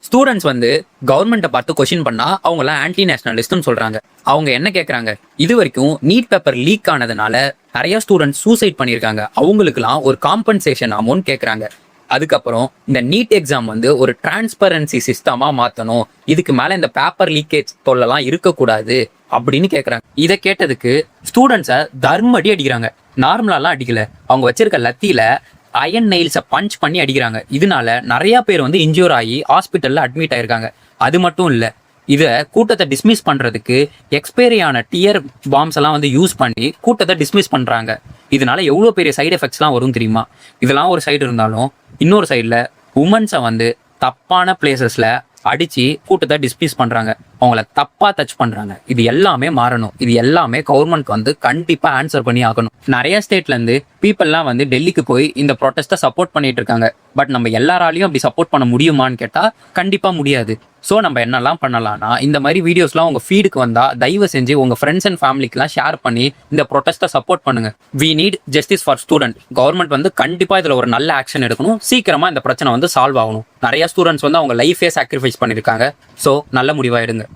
Students வந்து கவர்மெண்ட்டை பார்த்து கொஸ்டின் பண்ணா அவங்களாம் ஆன்டி நேஷனலிஸ்ட்னு சொல்றாங்க. அவங்க என்ன கேட்கறாங்க, இது வரைக்கும் நீட் பேப்பர் லீக் ஆனதுனால நிறைய ஸ்டூடெண்ட்ஸ் சூசைட் பண்ணியிருக்காங்க, அவங்களுக்குலாம் ஒரு காம்பன்சேஷன் அமௌண்ட் கேட்கறாங்க. அதுக்கப்புறம் இந்த நீட் எக்ஸாம் வந்து ஒரு டிரான்ஸ்பரன்சி சிஸ்டமா மாற்றணும், இதுக்கு மேல இந்த பேப்பர் லீக்கேஜ் தொல்லலாம் இருக்கக்கூடாது அப்படின்னு கேட்கறாங்க. இதை கேட்டதுக்கு ஸ்டூடெண்ட்ஸை தர்மடி அடிக்கிறாங்க. நார்மலாலாம் அடிக்கல, அவங்க வச்சிருக்க லத்தியில அயன் நெயில்ஸை பஞ்ச் பண்ணி அடிக்கிறாங்க. இதனால நிறைய பேர் வந்து இன்ஜூர் ஆகி ஹாஸ்பிட்டல்ல அட்மிட் ஆயிருக்காங்க. அது மட்டும் இல்லை, இதை கூட்டத்தை டிஸ்மிஸ் பண்றதுக்கு எக்ஸ்பைரியான டியர் பாம்ஸ் எல்லாம் வந்து யூஸ் பண்ணி கூட்டத்தை டிஸ்மிஸ் பண்றாங்க. இதனால எவ்வளோ பெரிய சைடு எஃபெக்ட்ஸ்லாம் வரும் தெரியுமா? இதெல்லாம் ஒரு சைடு இருந்தாலும் இன்னொரு சைடில் உமன்ஸை வந்து தப்பான பிளேசஸ்ல அடிச்சு கூட்டத்தை டிஸ்மிஸ் பண்றாங்க, அவங்கள தப்பா டச் பண்றாங்க. இது எல்லாமே மாறணும். இது எல்லாமே கவர்மெண்ட் வந்து கண்டிப்பா ஆன்சர் பண்ணி ஆகணும். நிறைய ஸ்டேட்ல இருந்து பீப்புள்லாம் வந்து டெல்லிக்கு போய் இந்த ப்ரொட்டஸ்ட்டை சப்போர்ட் பண்ணிட்டு இருக்காங்க. பட் நம்ம எல்லாராலையும் அப்படி சப்போர்ட் பண்ண முடியுமான்னு கேட்டா கண்டிப்பா முடியாது. ஸோ நம்ம என்னெல்லாம் பண்ணலாம்னா, இந்த மாதிரி வீடியோஸ்லாம் உங்க ஃபீடுக்கு வந்தா தயவு செஞ்சு உங்க ஃப்ரெண்ட்ஸ் அண்ட் ஃபேமிலிக்குலாம் ஷேர் பண்ணி இந்த ப்ரொட்டஸ்ட்டை சப்போர்ட் பண்ணுங்க. We need justice for student. Government வந்து கண்டிப்பா இதுல ஒரு நல்ல ஆக்ஷன் எடுக்கணும். சீக்கிரமா இந்த பிரச்சனை வந்து சால்வ் ஆகணும். நிறைய ஸ்டூடெண்ட்ஸ் வந்து அவங்க லைஃபே சாக்ரிஃபைஸ் பண்ணிருக்காங்க. ஸோ நல்ல முடிவா எடுங்க.